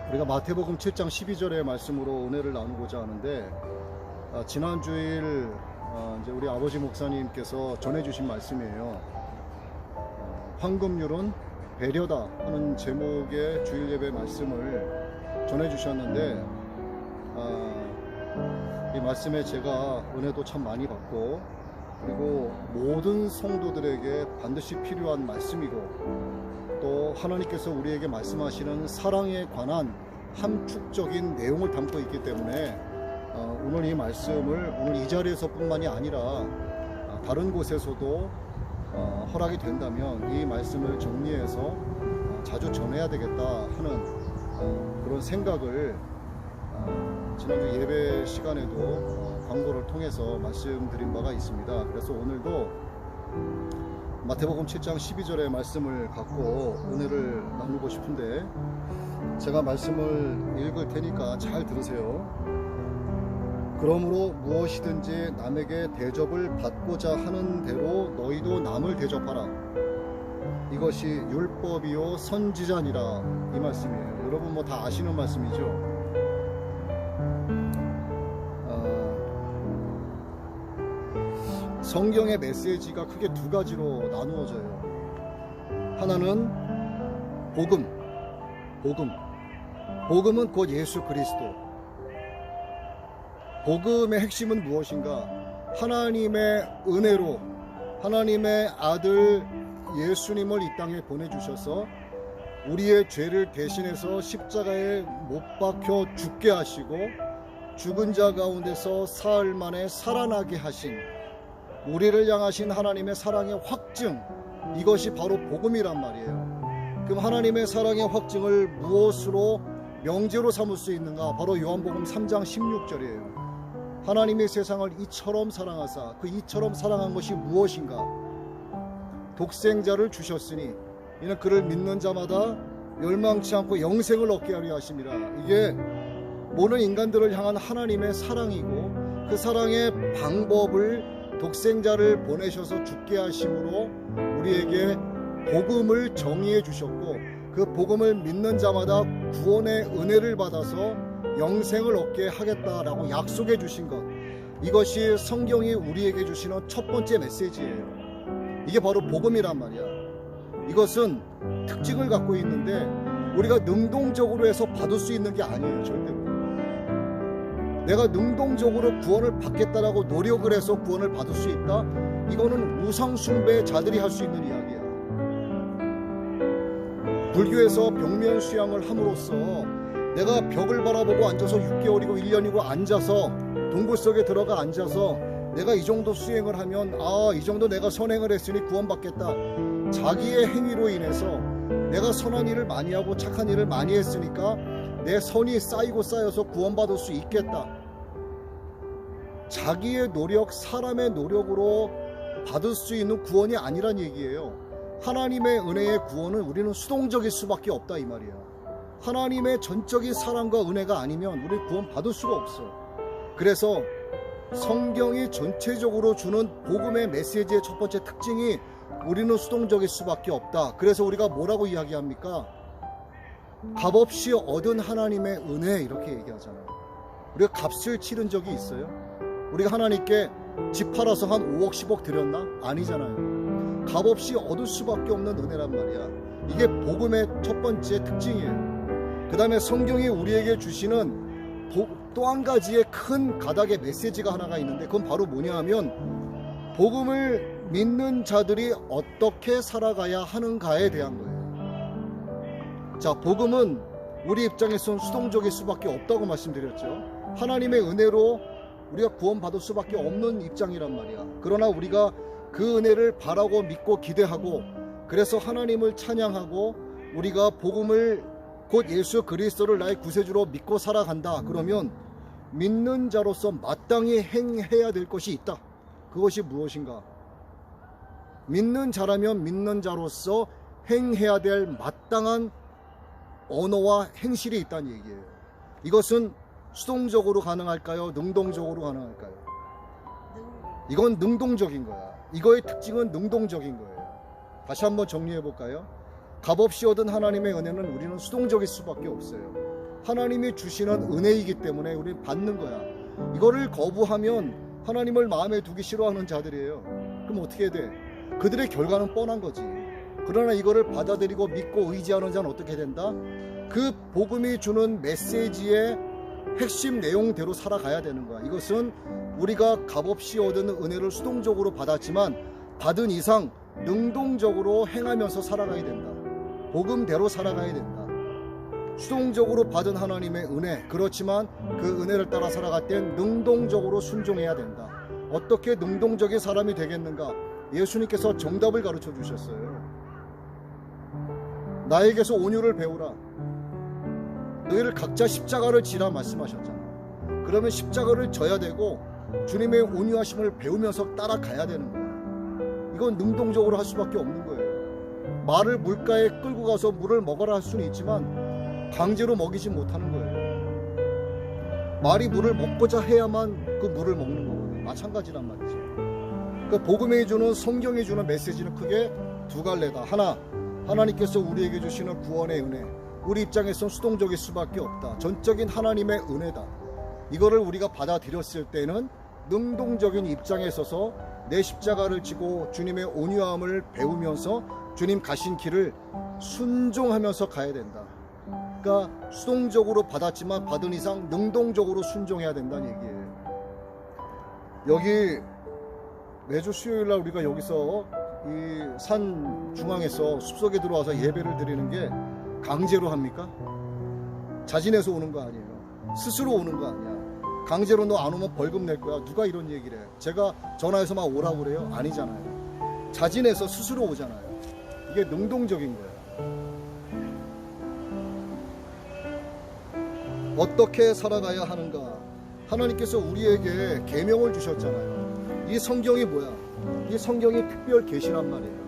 우리가 마태복음 7장 12절의 말씀으로 은혜를 나누고자 하는데, 지난 주일 이제 우리 아버지 목사님께서 전해주신 말씀이에요. 황금률은 배려다 하는 제목의 주일 예배 말씀을 전해주셨는데, 이 말씀에 제가 은혜도 참 많이 받고, 그리고 모든 성도들에게 반드시 필요한 말씀이고, 또 하나님께서 우리에게 말씀하시는 사랑에 관한 함축적인 내용을 담고 있기 때문에 오늘 이 말씀을 오늘 이 자리에서 뿐만이 아니라 다른 곳에서도 허락이 된다면 이 말씀을 정리해서 자주 전해야 되겠다 하는 그런 생각을 지난주 예배 시간에도 광고를 통해서 말씀드린 바가 있습니다. 그래서 오늘도 마태복음 7장 12절의 말씀을 갖고 은혜를 나누고 싶은데, 제가 말씀을 읽을 테니까 잘 들으세요. 그러므로 무엇이든지 남에게 대접을 받고자 하는 대로 너희도 남을 대접하라. 이것이 율법이요 선지자니라. 이 말씀이에요. 여러분 뭐 다 아시는 말씀이죠. 성경의 메시지가 크게 두 가지로 나누어져요. 하나는 복음은 곧 예수 그리스도. 복음의 핵심은 무엇인가? 하나님의 은혜로 하나님의 아들 예수님을 이 땅에 보내주셔서 우리의 죄를 대신해서 십자가에 못 박혀 죽게 하시고 죽은 자 가운데서 사흘 만에 살아나게 하신 우리를 향하신 하나님의 사랑의 확증, 이것이 바로 복음이란 말이에요. 그럼 하나님의 사랑의 확증을 무엇으로 명제로 삼을 수 있는가? 바로 요한복음 3장 16절이에요. 하나님의 세상을 이처럼 사랑하사, 그 이처럼 사랑한 것이 무엇인가? 독생자를 주셨으니 이는 그를 믿는 자마다 멸망치 않고 영생을 얻게 하려 하심이라. 이게 모든 인간들을 향한 하나님의 사랑이고, 그 사랑의 방법을 독생자를 보내셔서 죽게 하심으로 우리에게 복음을 정의해 주셨고, 그 복음을 믿는 자마다 구원의 은혜를 받아서 영생을 얻게 하겠다라고 약속해 주신 것, 이것이 성경이 우리에게 주시는 첫 번째 메시지예요. 이게 바로 복음이란 말이야. 이것은 특징을 갖고 있는데 우리가 능동적으로 해서 받을 수 있는 게 아니에요. 절대로. 내가 능동적으로 구원을 받겠다라고 노력을 해서 구원을 받을 수 있다? 이거는 우상숭배자들이 할 수 있는 이야기야. 불교에서 벽면 수양을 함으로써 내가 벽을 바라보고 앉아서 6개월이고 1년이고 앉아서 동굴 속에 들어가 앉아서 내가 이 정도 수행을 하면 이 정도 내가 선행을 했으니 구원받겠다. 자기의 행위로 인해서 내가 선한 일을 많이 하고 착한 일을 많이 했으니까 내 선이 쌓이고 쌓여서 구원받을 수 있겠다. 자기의 노력, 사람의 노력으로 받을 수 있는 구원이 아니란 얘기예요. 하나님의 은혜의 구원은 우리는 수동적일 수밖에 없다 이 말이야. 하나님의 전적인 사랑과 은혜가 아니면 우리 구원 받을 수가 없어. 그래서 성경이 전체적으로 주는 복음의 메시지의 첫 번째 특징이 우리는 수동적일 수밖에 없다. 그래서 우리가 뭐라고 이야기합니까? 값없이 얻은 하나님의 은혜, 이렇게 얘기하잖아요. 우리가 값을 치른 적이 있어요? 우리가 하나님께 집 팔아서 한 5억 10억 드렸나? 아니잖아요. 값없이 얻을 수밖에 없는 은혜란 말이야. 이게 복음의 첫 번째 특징이에요. 그 다음에 성경이 우리에게 주시는 또 한 가지의 큰 가닥의 메시지가 하나가 있는데, 그건 바로 뭐냐 하면 복음을 믿는 자들이 어떻게 살아가야 하는가에 대한 거예요. 자, 복음은 우리 입장에서는 수동적일 수밖에 없다고 말씀드렸죠. 하나님의 은혜로 우리가 구원받을 수밖에 없는 입장이란 말이야. 그러나 우리가 그 은혜를 바라고 믿고 기대하고, 그래서 하나님을 찬양하고 우리가 복음을 곧 예수 그리스도를 나의 구세주로 믿고 살아간다. 그러면 믿는 자로서 마땅히 행해야 될 것이 있다. 그것이 무엇인가? 믿는 자라면 믿는 자로서 행해야 될 마땅한 언어와 행실이 있다는 얘기예요. 이것은 수동적으로 가능할까요? 능동적으로 가능할까요? 이건 능동적인 거야. 이거의 특징은 능동적인 거예요. 다시 한번 정리해 볼까요? 값없이 얻은 하나님의 은혜는 우리는 수동적일 수밖에 없어요. 하나님이 주시는 은혜이기 때문에 우리는 받는 거야. 이거를 거부하면 하나님을 마음에 두기 싫어하는 자들이에요. 그럼 어떻게 돼? 그들의 결과는 뻔한 거지. 그러나 이거를 받아들이고 믿고 의지하는 자는 어떻게 된다? 그 복음이 주는 메시지의 핵심 내용대로 살아가야 되는 거야. 이것은 우리가 값없이 얻은 은혜를 수동적으로 받았지만 받은 이상 능동적으로 행하면서 살아가야 된다. 복음대로 살아가야 된다. 수동적으로 받은 하나님의 은혜, 그렇지만 그 은혜를 따라 살아갈 땐 능동적으로 순종해야 된다. 어떻게 능동적인 사람이 되겠는가? 예수님께서 정답을 가르쳐 주셨어요. 나에게서 온유를 배우라. 너희를 각자 십자가를 지라 말씀하셨잖아. 그러면 십자가를 져야 되고 주님의 온유하심을 배우면서 따라가야 되는 거야. 이건 능동적으로 할 수밖에 없는 거예요. 말을 물가에 끌고 가서 물을 먹어라 할 수는 있지만 강제로 먹이지 못하는 거예요. 말이 물을 먹고자 해야만 그 물을 먹는 거거든요. 마찬가지란 말이죠. 그 복음이 주는, 성경이 주는 메시지는 크게 두 갈래다. 하나, 하나님께서 우리에게 주시는 구원의 은혜, 우리 입장에선 수동적일 수밖에 없다. 전적인 하나님의 은혜다. 이거를 우리가 받아들였을 때는 능동적인 입장에 서서 내 십자가를 지고 주님의 온유함을 배우면서 주님 가신 길을 순종하면서 가야 된다. 그러니까 수동적으로 받았지만 받은 이상 능동적으로 순종해야 된다는 얘기예요. 여기 매주 수요일날 우리가 여기서 이 산 중앙에서 숲속에 들어와서 예배를 드리는 게 강제로 합니까? 자진해서 오는 거 아니에요. 스스로 오는 거 아니야. 강제로 너 안 오면 벌금 낼 거야. 누가 이런 얘기를 해? 제가 전화해서 막 오라고 그래요? 아니잖아요. 자진해서 스스로 오잖아요. 이게 능동적인 거예요. 어떻게 살아가야 하는가? 하나님께서 우리에게 계명을 주셨잖아요. 이 성경이 뭐야? 이 성경이 특별 계시란 말이에요.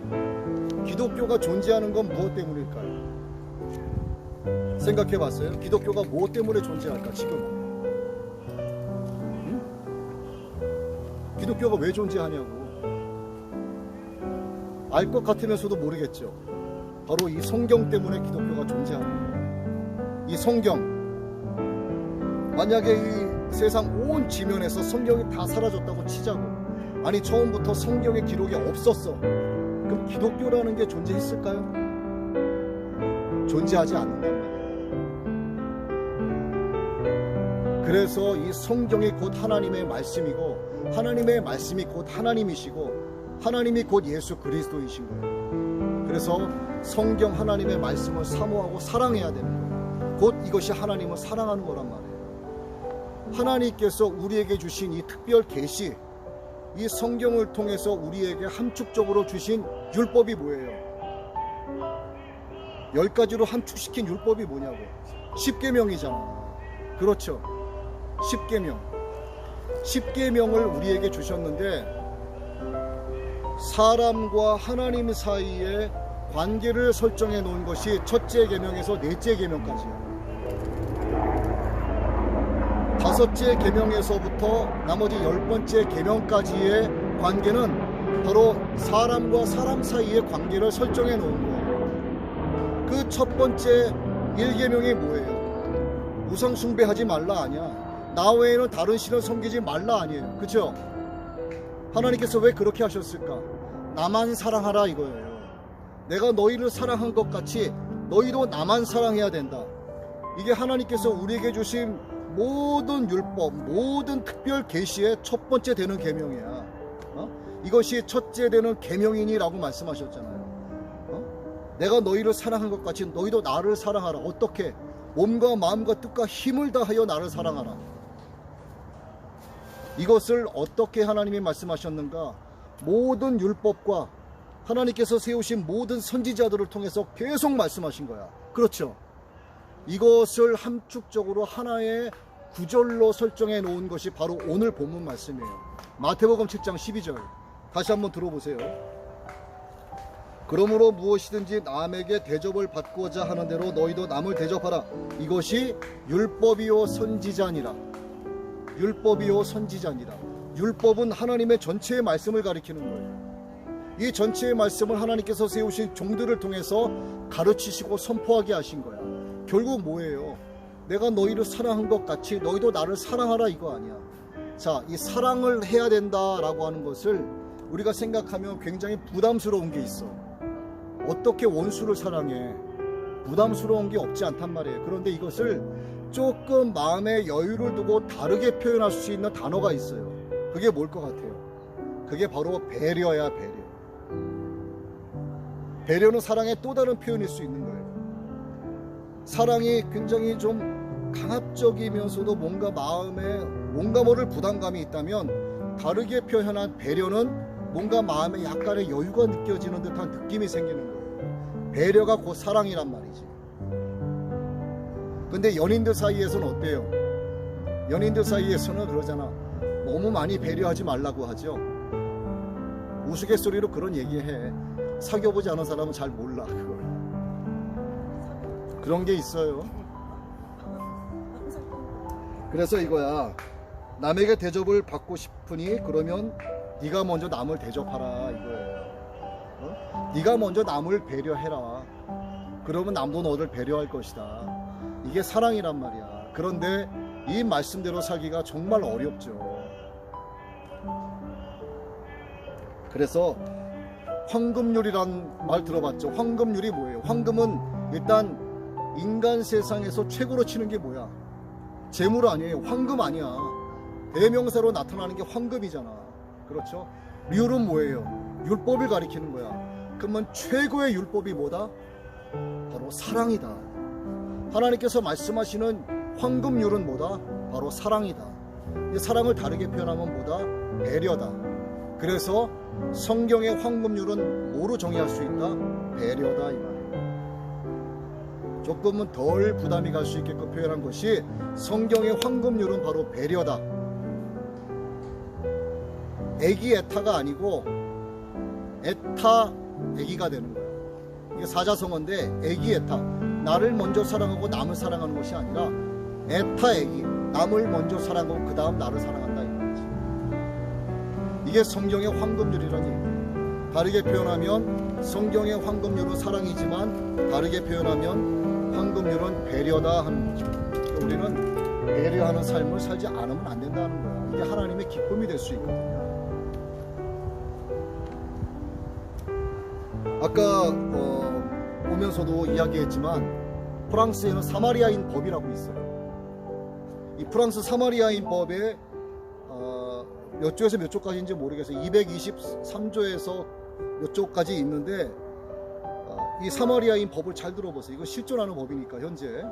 기독교가 존재하는 건 무엇 때문일까요? 생각해 봤어요? 기독교가 무엇 때문에 존재할까 지금? 응? 기독교가 왜 존재하냐고. 알 것 같으면서도 모르겠죠. 바로 이 성경 때문에 기독교가 존재하는 거예요. 이 성경, 만약에 이 세상 온 지면에서 성경이 다 사라졌다고 치자고, 아니 처음부터 성경의 기록이 없었어. 그럼 기독교라는 게 존재했을까요? 존재하지 않는단 말이에요. 그래서 이 성경이 곧 하나님의 말씀이고, 하나님의 말씀이 곧 하나님이시고, 하나님이 곧 예수 그리스도이신 거예요. 그래서 성경 하나님의 말씀을 사모하고 사랑해야 되는 거예요. 곧 이것이 하나님을 사랑하는 거란 말이에요. 하나님께서 우리에게 주신 이 특별 계시, 이 성경을 통해서 우리에게 함축적으로 주신 율법이 뭐예요? 10가지로 함축시킨 율법이 뭐냐고. 10계명이잖아. 그렇죠. 10계명. 10계명을 우리에게 주셨는데 사람과 하나님 사이의 관계를 설정해 놓은 것이 첫째 계명에서 넷째 계명까지야. 다섯째 계명에서부터 나머지 10번째 계명까지의 관계는 바로 사람과 사람 사이의 관계를 설정해 놓은 거예요. 그 첫 번째 1계명이 뭐예요? 우상 숭배하지 말라 아니야. 나 외에는 다른 신을 섬기지 말라 아니에요. 그렇죠? 하나님께서 왜 그렇게 하셨을까? 나만 사랑하라 이거예요. 내가 너희를 사랑한 것 같이 너희도 나만 사랑해야 된다. 이게 하나님께서 우리에게 주신 모든 율법, 모든 특별 계시의 첫 번째 되는 계명이야. 이것이 첫째 되는 계명이니라고 말씀하셨잖아요. 내가 너희를 사랑한 것 같이 너희도 나를 사랑하라. 어떻게? 몸과 마음과 뜻과 힘을 다하여 나를 사랑하라. 이것을 어떻게 하나님이 말씀하셨는가? 모든 율법과 하나님께서 세우신 모든 선지자들을 통해서 계속 말씀하신 거야. 그렇죠? 이것을 함축적으로 하나의 구절로 설정해 놓은 것이 바로 오늘 본문 말씀이에요. 마태복음 7장 12절 다시 한번 들어보세요. 그러므로 무엇이든지 남에게 대접을 받고자 하는 대로 너희도 남을 대접하라. 이것이 율법이요 선지자니라. 율법이요 선지자니라. 율법은 하나님의 전체의 말씀을 가리키는 거예요. 이 전체의 말씀을 하나님께서 세우신 종들을 통해서 가르치시고 선포하게 하신 거야. 결국 뭐예요? 내가 너희를 사랑한 것 같이 너희도 나를 사랑하라 이거 아니야. 자, 이 사랑을 해야 된다라고 하는 것을 우리가 생각하면 굉장히 부담스러운 게 있어. 어떻게 원수를 사랑해? 부담스러운 게 없지 않단 말이에요. 그런데 이것을 조금 마음의 여유를 두고 다르게 표현할 수 있는 단어가 있어요. 그게 뭘 것 같아요? 그게 바로 배려야, 배려. 배려는 사랑의 또 다른 표현일 수 있는 거예요. 사랑이 굉장히 좀 강압적이면서도 뭔가 마음에 뭔가 모를 부담감이 있다면, 다르게 표현한 배려는 뭔가 마음에 약간의 여유가 느껴지는 듯한 느낌이 생기는 거예요. 배려가 곧 사랑이란 말이지. 근데 연인들 사이에서는 어때요? 연인들 사이에서는 그러잖아. 너무 많이 배려하지 말라고 하죠. 우스갯소리로 그런 얘기해. 사귀어보지 않은 사람은 잘 몰라 그걸. 그런 게 있어요. 그래서 이거야. 남에게 대접을 받고 싶으니 그러면 네가 먼저 남을 대접하라 이거예요. 네가 먼저 남을 배려해라. 그러면 남도 너를 배려할 것이다. 이게 사랑이란 말이야. 그런데 이 말씀대로 살기가 정말 어렵죠. 그래서 황금률이란 말 들어봤죠? 황금률이 뭐예요? 황금은 일단 인간 세상에서 최고로 치는 게 뭐야? 재물 아니에요. 황금 아니야. 대명사로 나타나는 게 황금이잖아. 그렇죠? 률은 뭐예요? 율법을 가리키는 거야. 그러면 최고의 율법이 뭐다? 바로 사랑이다. 하나님께서 말씀하시는 황금률은 뭐다? 바로 사랑이다. 이 사랑을 다르게 표현하면 뭐다? 배려다. 그래서 성경의 황금률은 뭐로 정의할 수 있다? 배려다 이 말이에요. 조금은 덜 부담이 갈 수 있게끔 표현한 것이 성경의 황금률은 바로 배려다. 애기 애타가 아니고 애타 애기가 되는 거예요. 이게 사자성어인데 애기 애타, 나를 먼저 사랑하고 남을 사랑하는 것이 아니라 애타 애기, 남을 먼저 사랑하고 그 다음 나를 사랑한다 이 말이지. 이게 성경의 황금률이라는 얘기예요. 다르게 표현하면 성경의 황금률은 사랑이지만 다르게 표현하면 황금률은 배려다 하는 거죠. 우리는 배려하는 삶을 살지 않으면 안 된다는 거야. 이게 하나님의 기쁨이 될 수 있거든요. 아까 오면서도 이야기했지만 프랑스에는 사마리아인 법이라고 있어요. 이 프랑스 사마리아인 법에 몇 조에서 몇 조까지인지 모르겠어요. 223조에서 몇 조까지 있는데 이 사마리아인 법을 잘 들어보세요. 이거 실존하는 법이니까 현재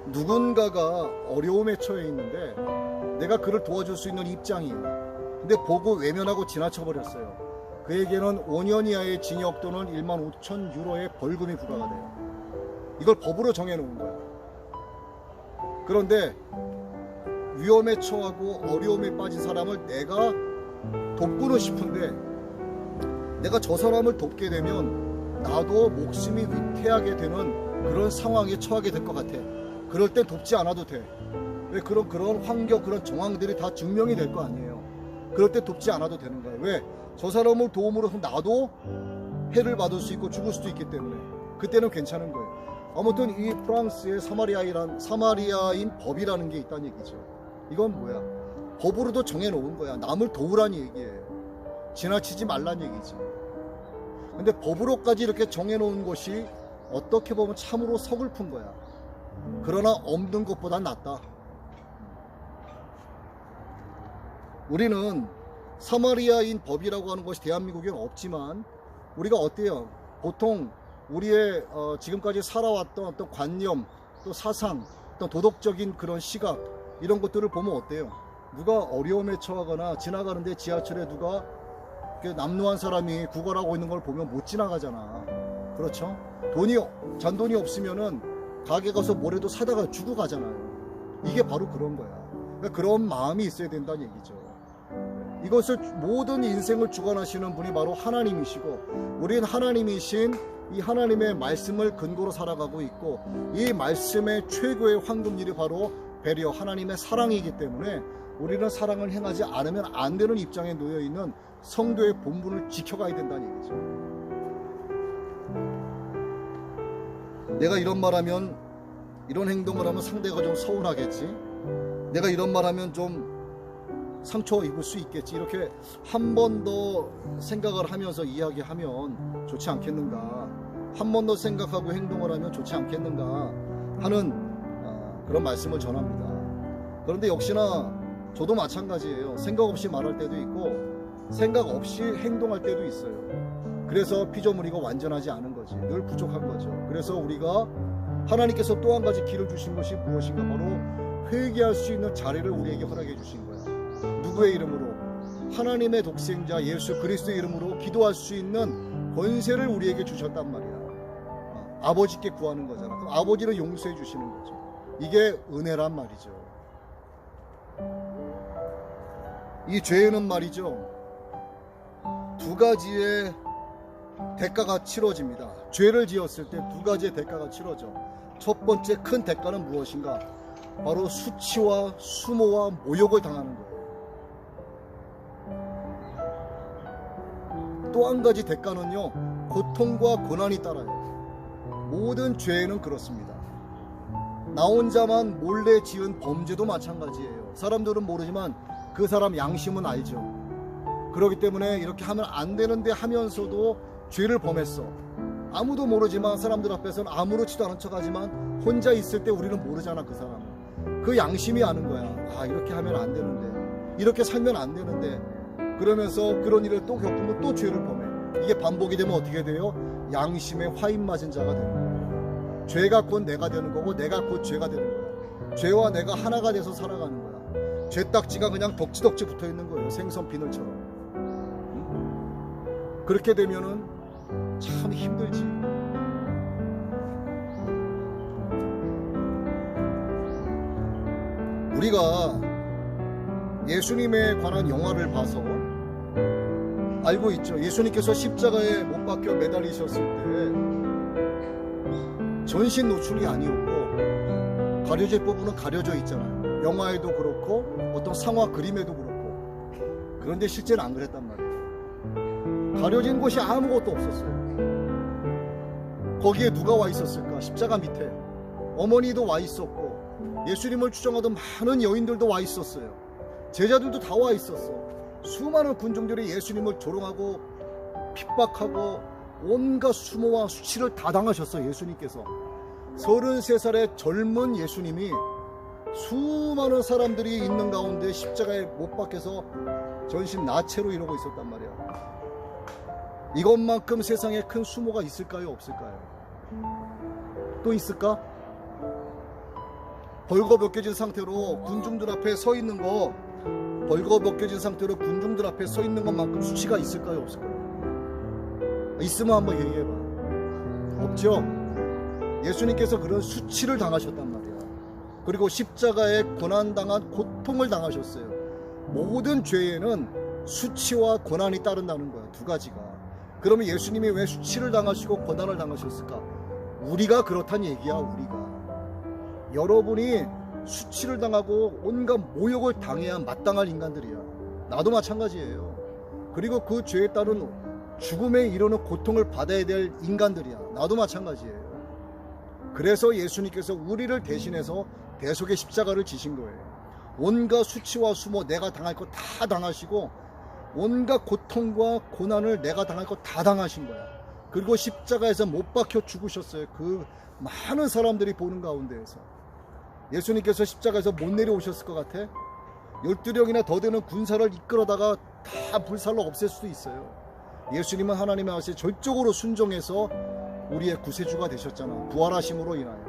누군가가 어려움에 처해 있는데 내가 그를 도와줄 수 있는 입장이에요. 근데 보고 외면하고 지나쳐 버렸어요. 그에게는 5년 이하의 징역 또는 15,000유로의 벌금이 부과가 돼요. 이걸 법으로 정해놓은 거야. 그런데 위험에 처하고 어려움에 빠진 사람을 내가 돕고는 싶은데 내가 저 사람을 돕게 되면 나도 목숨이 위태하게 되는 그런 상황에 처하게 될 것 같아. 그럴 땐 돕지 않아도 돼. 왜? 그런 환경, 그런 정황들이 다 증명이 될 거 아니에요. 그럴 때 돕지 않아도 되는 거예요. 왜? 저 사람을 도움으로 해서 나도 해를 받을 수 있고 죽을 수도 있기 때문에 그때는 괜찮은 거예요. 아무튼 이 프랑스의 사마리아인 법이라는 게 있다는 얘기죠. 이건 뭐야? 법으로도 정해놓은 거야. 남을 도우란 얘기예요. 지나치지 말란 얘기지. 근데 법으로까지 이렇게 정해놓은 것이 어떻게 보면 참으로 서글픈 거야. 그러나 없는 것보단 낫다. 우리는 사마리아인 법이라고 하는 것이 대한민국에는 없지만 우리가 어때요? 보통 우리의 지금까지 살아왔던 어떤 관념, 또 사상, 또 도덕적인 그런 시각 이런 것들을 보면 어때요? 누가 어려움에 처하거나 지나가는데 지하철에 누가 남루한 사람이 구걸하고 있는 걸 보면 못 지나가잖아. 그렇죠? 잔돈이 없으면은 가게 가서 뭐라도 사다가 주고 가잖아요. 이게 바로 그런 거야. 그러니까 그런 마음이 있어야 된다는 얘기죠. 이것을 모든 인생을 주관하시는 분이 바로 하나님이시고 우리는 하나님이신 이 하나님의 말씀을 근거로 살아가고 있고 이 말씀의 최고의 황금률이 바로 배려, 하나님의 사랑이기 때문에 우리는 사랑을 행하지 않으면 안 되는 입장에 놓여 있는 성도의 본분을 지켜가야 된다는 얘기죠. 내가 이런 말하면, 이런 행동을 하면 상대가 좀 서운하겠지, 내가 이런 말하면 좀 상처 입을 수 있겠지, 이렇게 한 번 더 생각을 하면서 이야기하면 좋지 않겠는가, 한 번 더 생각하고 행동을 하면 좋지 않겠는가 하는 그런 말씀을 전합니다. 그런데 역시나 저도 마찬가지예요. 생각 없이 말할 때도 있고 생각 없이 행동할 때도 있어요. 그래서 피조물이가 완전하지 않은 거지, 늘 부족한 거죠. 그래서 우리가 하나님께서 또 한 가지 길을 주신 것이 무엇인가, 바로 회개할 수 있는 자리를 우리에게 허락해 주신 거야. 누구의 이름으로? 하나님의 독생자 예수 그리스도의 이름으로 기도할 수 있는 권세를 우리에게 주셨단 말이야. 아버지께 구하는 거잖아. 그럼 아버지를 용서해 주시는 거죠. 이게 은혜란 말이죠. 이 죄는 말이죠, 두 가지의 대가가 치러집니다. 죄를 지었을 때 두 가지의 대가가 치러져. 첫 번째 큰 대가는 무엇인가? 바로 수치와 수모와 모욕을 당하는 거예요. 또 한 가지 대가는요, 고통과 고난이 따라요. 모든 죄는 그렇습니다. 나 혼자만 몰래 지은 범죄도 마찬가지예요. 사람들은 모르지만 그 사람 양심은 알죠. 그렇기 때문에 이렇게 하면 안 되는데 하면서도 죄를 범했어. 아무도 모르지만 사람들 앞에서는 아무렇지도 않은 척하지만 혼자 있을 때 우리는 모르잖아. 그 사람은 그 양심이 아는 거야. 아, 이렇게 하면 안 되는데, 이렇게 살면 안 되는데, 그러면서 그런 일을 또 겪으면 또 죄를 범해. 이게 반복이 되면 어떻게 돼요? 양심에 화인 맞은 자가 되는 거야. 죄가 곧 내가 되는 거고 내가 곧 죄가 되는 거야. 죄와 내가 하나가 돼서 살아가는 거야. 죄딱지가 그냥 덕지덕지 붙어 있는 거예요. 생선 비늘처럼. 응? 그렇게 되면은 참 힘들지. 우리가 예수님에 관한 영화를 봐서 알고 있죠. 예수님께서 십자가에 못 박혀 매달리셨을 때 전신 노출이 아니었고 가려질 부분은 가려져 있잖아요. 영화에도 그렇고 어떤 상화 그림에도 그렇고. 그런데 실제는 안 그랬단 말이에요. 가려진 곳이 아무것도 없었어요. 거기에 누가 와 있었을까? 십자가 밑에 어머니도 와 있었고, 예수님을 추종하던 많은 여인들도 와 있었어요. 제자들도 다 와 있었어. 수많은 군중들이 예수님을 조롱하고 핍박하고 온갖 수모와 수치를 다 당하셨어요. 예수님께서 33살의 젊은 예수님이 수많은 사람들이 있는 가운데 십자가에 못 박혀서 전신 나체로 이러고 있었단 말이야. 이것만큼 세상에 큰 수모가 있을까요? 없을까요? 또 있을까? 벌거벗겨진 상태로 군중들 앞에 서 있는 거, 벌거벗겨진 상태로 군중들 앞에 서 있는 것만큼 수치가 있을까요? 없을까요? 있으면 한번 얘기해봐. 없죠? 예수님께서 그런 수치를 당하셨단 말이야. 그리고 십자가에 고난당한 고통을 당하셨어요. 모든 죄에는 수치와 고난이 따른다는 거야. 두 가지가. 그러면 예수님이 왜 수치를 당하시고 고난을 당하셨을까? 우리가 그렇단 얘기야. 우리가. 여러분이 수치를 당하고 온갖 모욕을 당해야 마땅할 인간들이야. 나도 마찬가지예요. 그리고 그 죄에 따른 죽음에 이르는 고통을 받아야 될 인간들이야. 나도 마찬가지예요. 그래서 예수님께서 우리를 대신해서 대속의 십자가를 지신 거예요. 온갖 수치와 수모 내가 당할 거 다 당하시고, 온갖 고통과 고난을 내가 당할 거 다 당하신 거야. 그리고 십자가에서 못 박혀 죽으셨어요. 그 많은 사람들이 보는 가운데에서. 예수님께서 십자가에서 못 내려오셨을 것 같아? 12령이나 더 되는 군사를 이끌어다가 다 불살로 없앨 수도 있어요. 예수님은 하나님의 아버지에 절적으로 순종해서 우리의 구세주가 되셨잖아. 부활하심으로 인하여.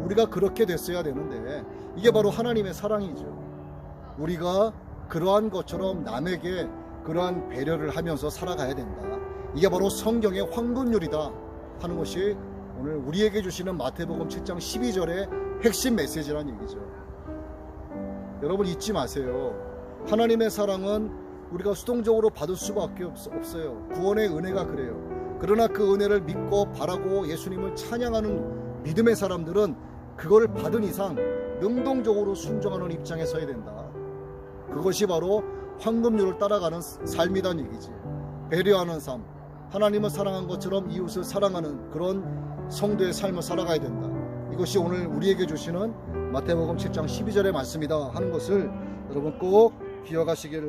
우리가 그렇게 됐어야 되는데, 이게 바로 하나님의 사랑이죠. 우리가 그러한 것처럼 남에게 그러한 배려를 하면서 살아가야 된다. 이게 바로 성경의 황금률이다 하는 것이 오늘 우리에게 주시는 마태복음 7장 12절의 핵심 메시지란 얘기죠. 여러분 잊지 마세요. 하나님의 사랑은 우리가 수동적으로 받을 수밖에 없어요. 구원의 은혜가 그래요. 그러나 그 은혜를 믿고 바라고 예수님을 찬양하는 믿음의 사람들은 그걸 받은 이상 능동적으로 순종하는 입장에 서야 된다. 그것이 바로 황금률을 따라가는 삶이란 얘기지. 배려하는 삶, 하나님을 사랑한 것처럼 이웃을 사랑하는 그런 성도의 삶을 살아가야 된다. 이것이 오늘 우리에게 주시는 마태복음 7장 12절의 말씀이다 하는 것을 여러분 꼭 기억하시기를